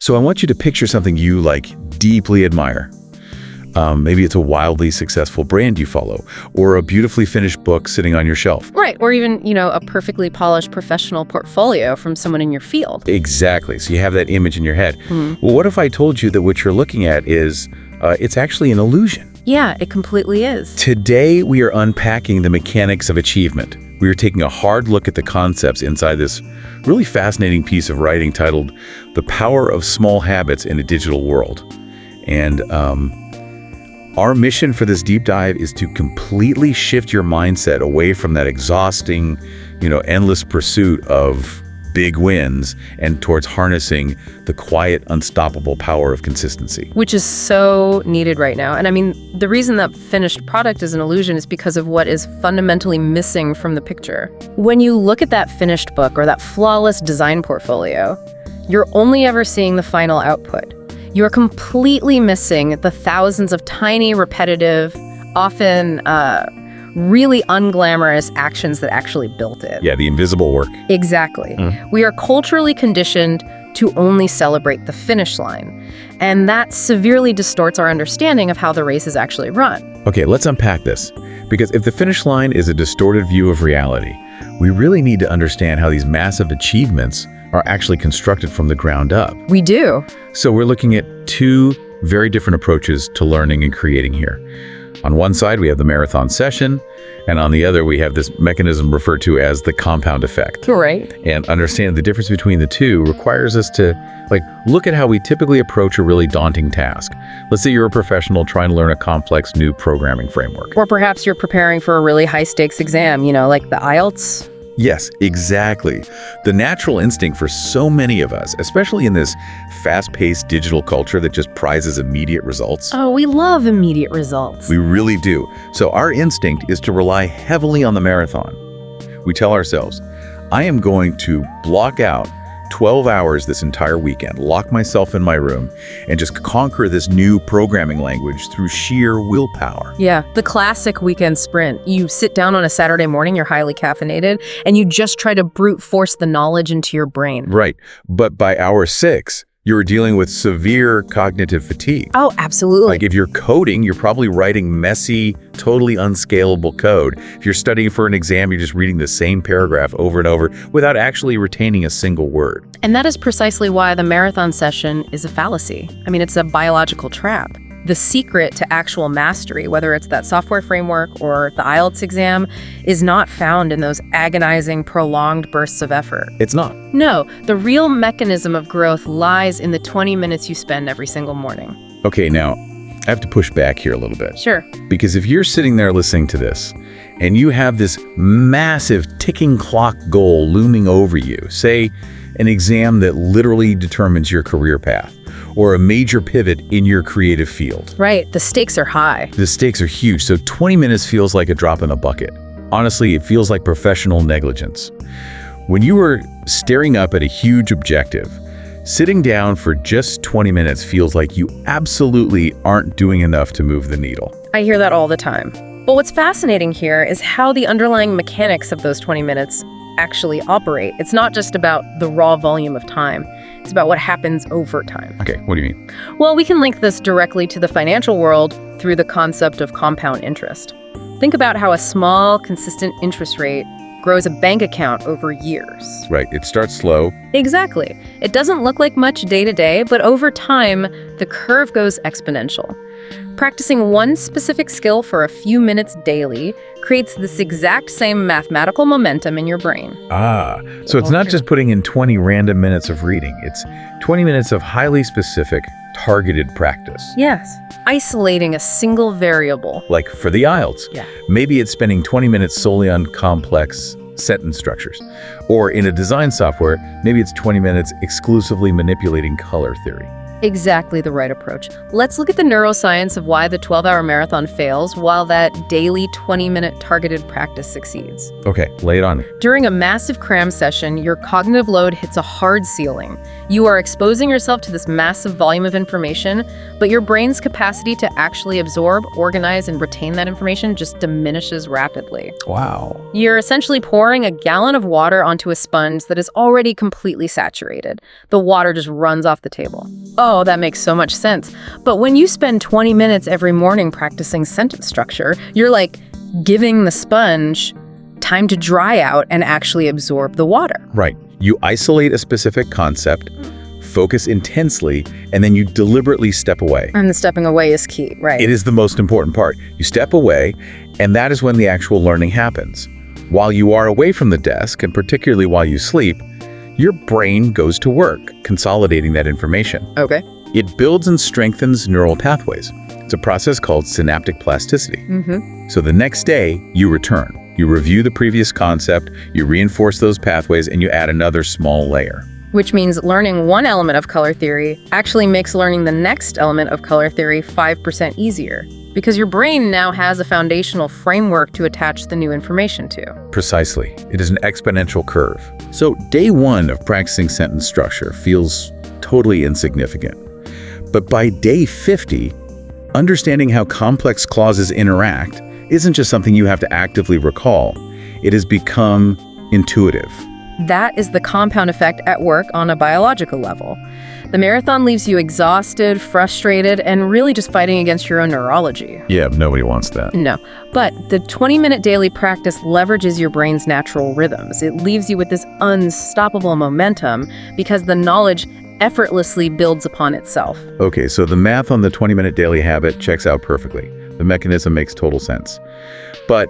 So I want you to picture something you deeply admire. Maybe it's a wildly successful brand you follow, or a beautifully finished book sitting on your shelf. Right, or even, a perfectly polished professional portfolio from someone in your field. Exactly, so you have that image in your head. Well, what if I told you that what you're looking at is, it's actually an illusion? Yeah, it completely is. Today, we are unpacking the mechanics of achievement. We are taking a hard look at the concepts inside this really fascinating piece of writing titled The Power of Small Habits in a Digital World. And our mission for this deep dive is to completely shift your mindset away from that exhausting, endless pursuit of big wins and towards harnessing the quiet, unstoppable power of consistency. Which is so needed right now. And I mean, the reason that finished product is an illusion is because of what is fundamentally missing from the picture. When you look at that finished book or that flawless design portfolio, you're only ever seeing the final output. You're completely missing the thousands of tiny, repetitive, often really unglamorous actions that actually built it. Yeah, the invisible work. Exactly. We are culturally conditioned to only celebrate the finish line, and that severely distorts our understanding of how the race is actually run. Okay, let's unpack this. Because if the finish line is a distorted view of reality, we really need to understand how these massive achievements are actually constructed from the ground up. We do. So we're looking at two very different approaches to learning and creating here. On one side, we have the marathon session, and on the other, we have this mechanism referred to as the compound effect. Right. And understand the difference between the two requires us to look at how we typically approach a really daunting task. Let's say you're a professional trying to learn a complex new programming framework. Or perhaps you're preparing for a really high-stakes exam, like the IELTS. Yes, exactly. The natural instinct for so many of us, especially in this fast-paced digital culture that just prizes immediate results. Oh, we love immediate results. We really do. So our instinct is to rely heavily on the marathon. We tell ourselves, I am going to block out 12 hours this entire weekend, lock myself in my room, and just conquer this new programming language through sheer willpower. Yeah, the classic weekend sprint. You sit down on a Saturday morning, you're highly caffeinated, and you just try to brute force the knowledge into your brain. Right, but by hour 6, you're dealing with severe cognitive fatigue. Oh, absolutely. If you're coding, you're probably writing messy, totally unscalable code. If you're studying for an exam, you're just reading the same paragraph over and over without actually retaining a single word. And that is precisely why the marathon session is a fallacy. I mean, it's a biological trap. The secret to actual mastery, whether it's that software framework or the IELTS exam, is not found in those agonizing, prolonged bursts of effort. It's not. No, the real mechanism of growth lies in the 20 minutes you spend every single morning. Okay, now, I have to push back here a little bit. Sure. Because if you're sitting there listening to this, and you have this massive ticking clock goal looming over you, say an exam that literally determines your career path, or a major pivot in your creative field. Right, the stakes are high. The stakes are huge, so 20 minutes feels like a drop in a bucket. Honestly, it feels like professional negligence. When you are staring up at a huge objective, sitting down for just 20 minutes feels like you absolutely aren't doing enough to move the needle. I hear that all the time. But what's fascinating here is how the underlying mechanics of those 20 minutes actually operate. It's not just about the raw volume of time. It's about what happens over time. Okay, what do you mean? Well, we can link this directly to the financial world through the concept of compound interest. Think about how a small, consistent interest rate grows a bank account over years. Right, it starts slow. Exactly. It doesn't look like much day to day, but over time, the curve goes exponential. Practicing one specific skill for a few minutes daily creates this exact same mathematical momentum in your brain. So it's not just putting in 20 random minutes of reading. It's 20 minutes of highly specific, targeted practice. Yes. Isolating a single variable. Like for the IELTS. Yeah. Maybe it's spending 20 minutes solely on complex sentence structures. Or in a design software, maybe it's 20 minutes exclusively manipulating color theory. Exactly the right approach. Let's look at the neuroscience of why the 12-hour marathon fails while that daily 20-minute targeted practice succeeds. Okay, lay it on me. During a massive cram session, your cognitive load hits a hard ceiling. You are exposing yourself to this massive volume of information, but your brain's capacity to actually absorb, organize, and retain that information just diminishes rapidly. Wow. You're essentially pouring a gallon of water onto a sponge that is already completely saturated. The water just runs off the table. Oh, that makes so much sense. But when you spend 20 minutes every morning practicing sentence structure, you're like giving the sponge time to dry out and actually absorb the water. Right. You isolate a specific concept, focus intensely, and then you deliberately step away. And the stepping away is key, right? It is the most important part. You step away, and that is when the actual learning happens. While you are away from the desk, and particularly while you sleep, your brain goes to work, consolidating that information. Okay. It builds and strengthens neural pathways. It's a process called synaptic plasticity. So the next day, you return. You review the previous concept, you reinforce those pathways, and you add another small layer. Which means learning one element of color theory actually makes learning the next element of color theory 5% easier, because your brain now has a foundational framework to attach the new information to. Precisely. It is an exponential curve. So day one of practicing sentence structure feels totally insignificant. But by day 50, understanding how complex clauses interact isn't just something you have to actively recall. It has become intuitive. That is the compound effect at work on a biological level. The marathon leaves you exhausted, frustrated, and really just fighting against your own neurology. Yeah, nobody wants that. No, but the 20-minute daily practice leverages your brain's natural rhythms. It leaves you with this unstoppable momentum because the knowledge effortlessly builds upon itself. Okay, so the math on the 20-minute daily habit checks out perfectly. The mechanism makes total sense. But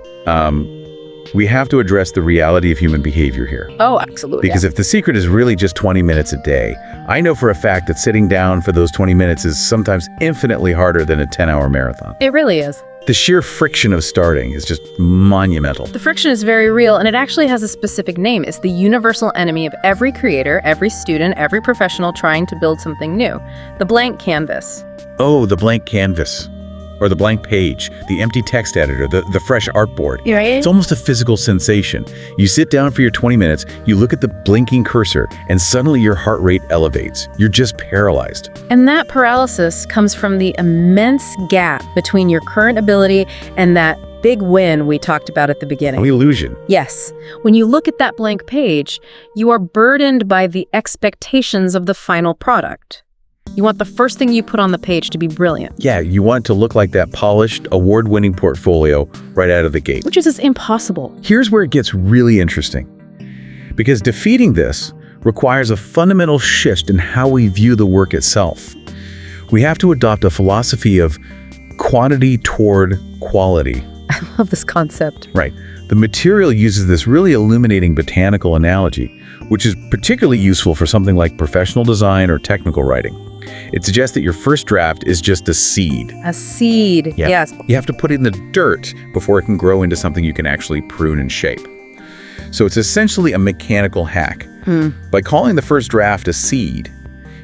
we have to address the reality of human behavior here. Oh, absolutely. Because if the secret is really just 20 minutes a day, I know for a fact that sitting down for those 20 minutes is sometimes infinitely harder than a 10-hour marathon. It really is. The sheer friction of starting is just monumental. The friction is very real, and it actually has a specific name. It's the universal enemy of every creator, every student, every professional trying to build something new. The blank canvas. Oh, the blank canvas. Or the blank page, the empty text editor, the fresh artboard. Right? It's almost a physical sensation. You sit down for your 20 minutes, you look at the blinking cursor, and suddenly your heart rate elevates. You're just paralyzed. And that paralysis comes from the immense gap between your current ability and that big win we talked about at the beginning. An illusion. Yes. When you look at that blank page, you are burdened by the expectations of the final product. You want the first thing you put on the page to be brilliant. Yeah, you want to look like that polished, award-winning portfolio right out of the gate. Which is just impossible. Here's where it gets really interesting. Because defeating this requires a fundamental shift in how we view the work itself. We have to adopt a philosophy of quantity toward quality. I love this concept. Right. The material uses this really illuminating botanical analogy, which is particularly useful for something like professional design or technical writing. It suggests that your first draft is just a seed. A seed, Yeah. yes. You have to put it in the dirt before it can grow into something you can actually prune and shape. So it's essentially a mechanical hack. By calling the first draft a seed,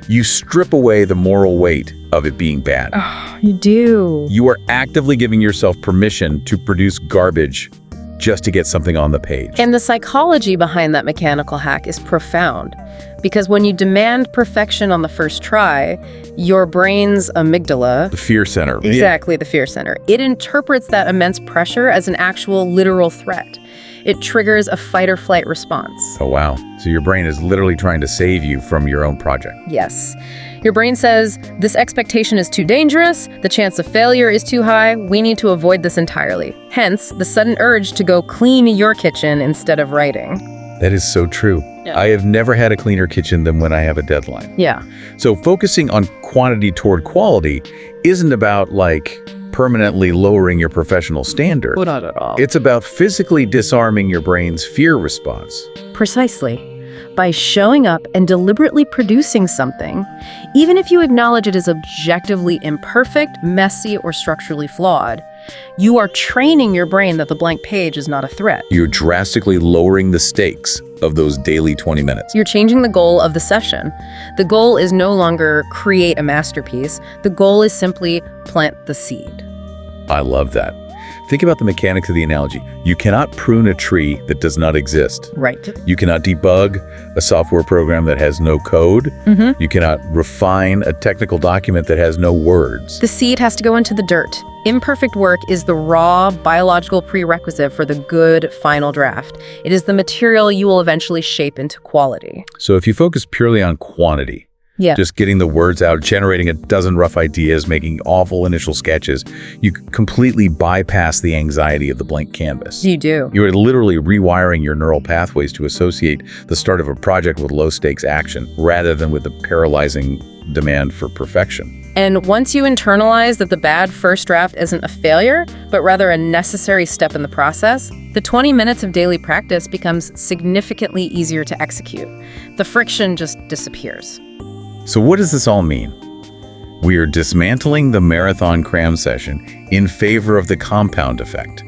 you strip away the moral weight of it being bad. Oh, you do. You are actively giving yourself permission to produce garbage just to get something on the page. And the psychology behind that mechanical hack is profound. Because when you demand perfection on the first try, your brain's amygdala, The fear center. exactly the fear center, it interprets that immense pressure as an actual literal threat. It triggers a fight or flight response. Oh, wow. So your brain is literally trying to save you from your own project. Yes. Your brain says, this expectation is too dangerous, the chance of failure is too high, we need to avoid this entirely. Hence, the sudden urge to go clean your kitchen instead of writing. That is so true. Yeah. I have never had a cleaner kitchen than when I have a deadline. Yeah. So focusing on quantity toward quality isn't about, like, permanently lowering your professional standard. Well, not at all. It's about physically disarming your brain's fear response. Precisely. By showing up and deliberately producing something, even if you acknowledge it is objectively imperfect, messy, or structurally flawed, You are training your brain that the blank page is not a threat. You're drastically lowering the stakes of those daily 20 minutes. You're changing the goal of the session. The goal is no longer create a masterpiece. The goal is simply plant the seed. I love that. Think about the mechanics of the analogy. You cannot prune a tree that does not exist. Right. You cannot debug a software program that has no code. You cannot refine a technical document that has no words. The seed has to go into the dirt. Imperfect work is the raw biological prerequisite for the good final draft. It is the material you will eventually shape into quality. So if you focus purely on quantity, just getting the words out, generating a dozen rough ideas, making awful initial sketches, you completely bypass the anxiety of the blank canvas. You do. You are literally rewiring your neural pathways to associate the start of a project with low-stakes action, rather than with the paralyzing demand for perfection. And once you internalize that the bad first draft isn't a failure, but rather a necessary step in the process, the 20 minutes of daily practice becomes significantly easier to execute. The friction just disappears. So what does this all mean? We are dismantling the marathon cram session in favor of the compound effect.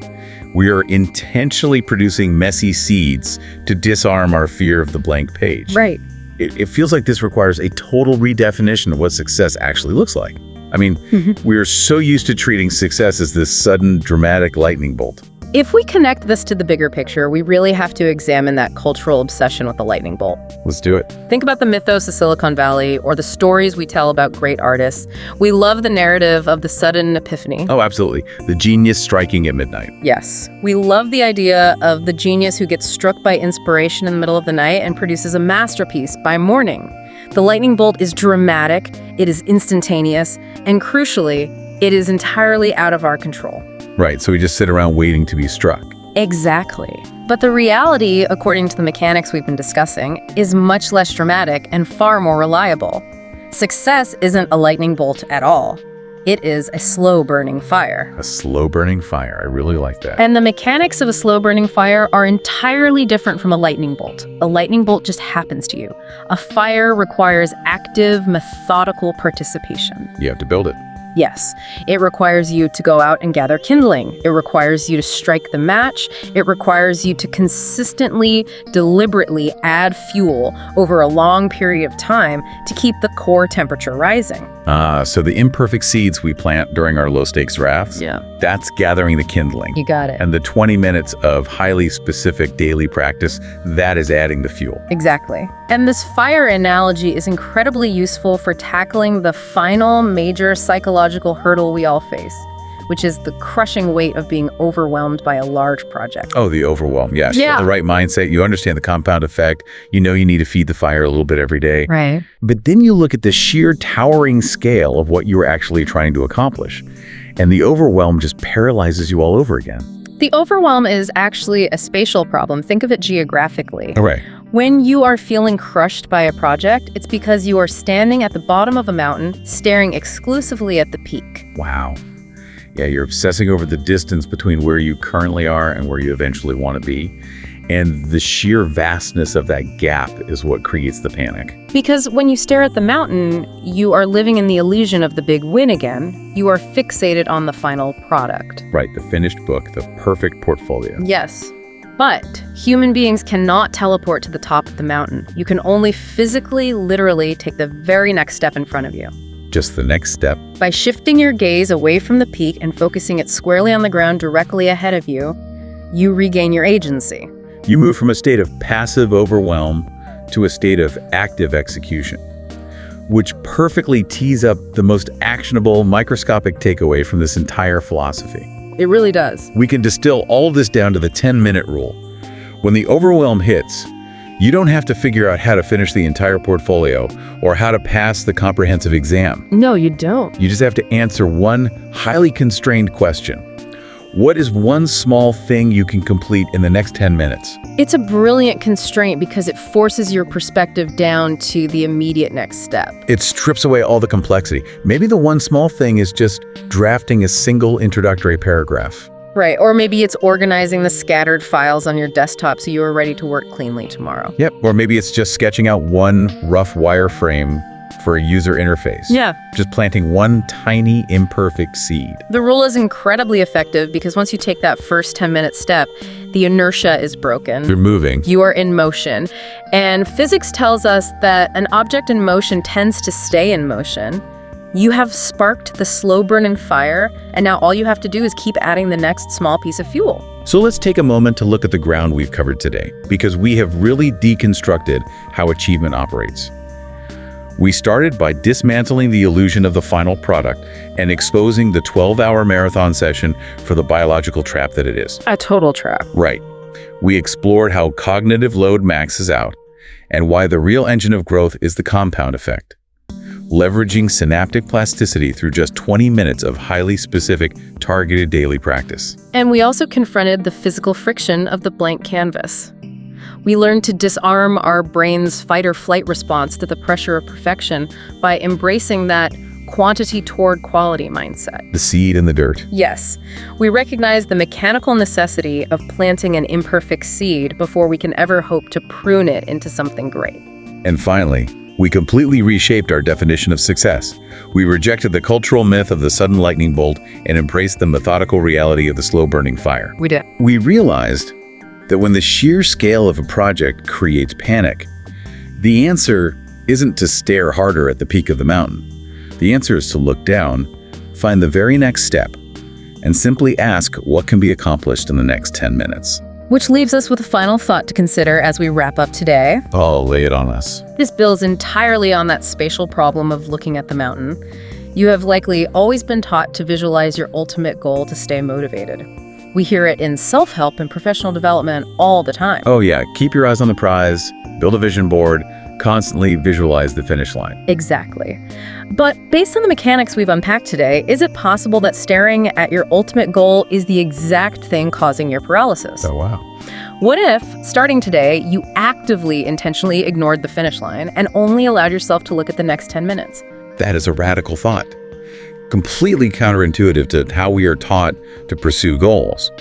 We are intentionally producing messy seeds to disarm our fear of the blank page. Right. It feels like this requires a total redefinition of what success actually looks like. I mean, we are so used to treating success as this sudden, dramatic lightning bolt. If we connect this to the bigger picture, we really have to examine that cultural obsession with the lightning bolt. Let's do it. Think about the mythos of Silicon Valley or the stories we tell about great artists. We love the narrative of the sudden epiphany. Oh, absolutely. The genius striking at midnight. Yes. We love the idea of the genius who gets struck by inspiration in the middle of the night and produces a masterpiece by morning. The lightning bolt is dramatic, it is instantaneous, and crucially, it is entirely out of our control. Right, so we just sit around waiting to be struck. Exactly. But the reality, according to the mechanics we've been discussing, is much less dramatic and far more reliable. Success isn't a lightning bolt at all. It is a slow-burning fire. A slow-burning fire. I really like that. And the mechanics of a slow-burning fire are entirely different from a lightning bolt. A lightning bolt just happens to you. A fire requires active, methodical participation. You have to build it. Yes, it requires you to go out and gather kindling. It requires you to strike the match. It requires you to consistently, deliberately add fuel over a long period of time to keep the core temperature rising. So the imperfect seeds we plant during our low-stakes drafts, that's gathering the kindling. You got it. And the 20 minutes of highly specific daily practice, that is adding the fuel. Exactly. And this fire analogy is incredibly useful for tackling the final major psychological hurdle we all face, which is the crushing weight of being overwhelmed by a large project. Oh, the overwhelm, yes. Yeah. The right mindset, you understand the compound effect, you know you need to feed the fire a little bit every day. Right. But then you look at the sheer towering scale of what you were actually trying to accomplish, and the overwhelm just paralyzes you all over again. The overwhelm is actually a spatial problem. Think of it geographically. All right. When you are feeling crushed by a project, it's because you are standing at the bottom of a mountain, staring exclusively at the peak. Wow. Yeah, you're obsessing over the distance between where you currently are and where you eventually want to be. And the sheer vastness of that gap is what creates the panic. Because when you stare at the mountain, you are living in the illusion of the big win again. You are fixated on the final product. Right, the finished book, the perfect portfolio. Yes. But human beings cannot teleport to the top of the mountain. You can only physically, literally take the very next step in front of you. Just the next step. By shifting your gaze away from the peak and focusing it squarely on the ground directly ahead of you, you regain your agency. You move from a state of passive overwhelm to a state of active execution, which perfectly tees up the most actionable, microscopic takeaway from this entire philosophy. It really does. We can distill all of this down to the 10-minute rule. When the overwhelm hits, you don't have to figure out how to finish the entire portfolio or how to pass the comprehensive exam. No, you don't. You just have to answer one highly constrained question. What is one small thing you can complete in the next 10 minutes? It's a brilliant constraint because it forces your perspective down to the immediate next step. It strips away all the complexity. Maybe the one small thing is just drafting a single introductory paragraph. Right, or maybe it's organizing the scattered files on your desktop so you are ready to work cleanly tomorrow. Yep, or maybe it's just sketching out one rough wireframe for a user interface. Yeah. Just planting one tiny, imperfect seed. The rule is incredibly effective because once you take that first 10-minute step, the inertia is broken. You're moving. You are in motion. And physics tells us that an object in motion tends to stay in motion. You have sparked the slow-burning fire, and now all you have to do is keep adding the next small piece of fuel. So let's take a moment to look at the ground we've covered today, because we have really deconstructed how achievement operates. We started by dismantling the illusion of the final product and exposing the 12-hour marathon session for the biological trap that it is. A total trap. Right. We explored how cognitive load maxes out and why the real engine of growth is the compound effect. Leveraging synaptic plasticity through just 20 minutes of highly specific, targeted daily practice. And we also confronted the physical friction of the blank canvas. We learned to disarm our brain's fight-or-flight response to the pressure of perfection by embracing that quantity toward quality mindset. The seed in the dirt. Yes, we recognize the mechanical necessity of planting an imperfect seed before we can ever hope to prune it into something great. And finally, we completely reshaped our definition of success. We rejected the cultural myth of the sudden lightning bolt and embraced the methodical reality of the slow-burning fire. We did. We realized that when the sheer scale of a project creates panic, the answer isn't to stare harder at the peak of the mountain. The answer is to look down, find the very next step, and simply ask what can be accomplished in the next 10 minutes. Which leaves us with a final thought to consider as we wrap up today. Oh, lay it on us. This builds entirely on that spatial problem of looking at the mountain. You have likely always been taught to visualize your ultimate goal to stay motivated. We hear it in self-help and professional development all the time. Oh yeah, keep your eyes on the prize, build a vision board, constantly visualize the finish line. Exactly. But based on the mechanics we've unpacked today, is it possible that staring at your ultimate goal is the exact thing causing your paralysis? Oh wow. What if, starting today, you actively, intentionally ignored the finish line and only allowed yourself to look at the next 10 minutes? That is a radical thought. Completely counterintuitive to how we are taught to pursue goals.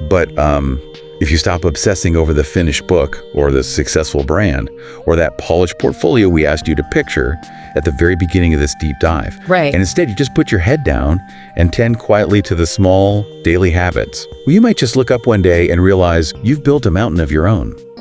But if you stop obsessing over the finished book or the successful brand or that polished portfolio we asked you to picture at the very beginning of this deep dive. Right. And instead you just put your head down and tend quietly to the small daily habits. Well, you might just look up one day and realize you've built a mountain of your own.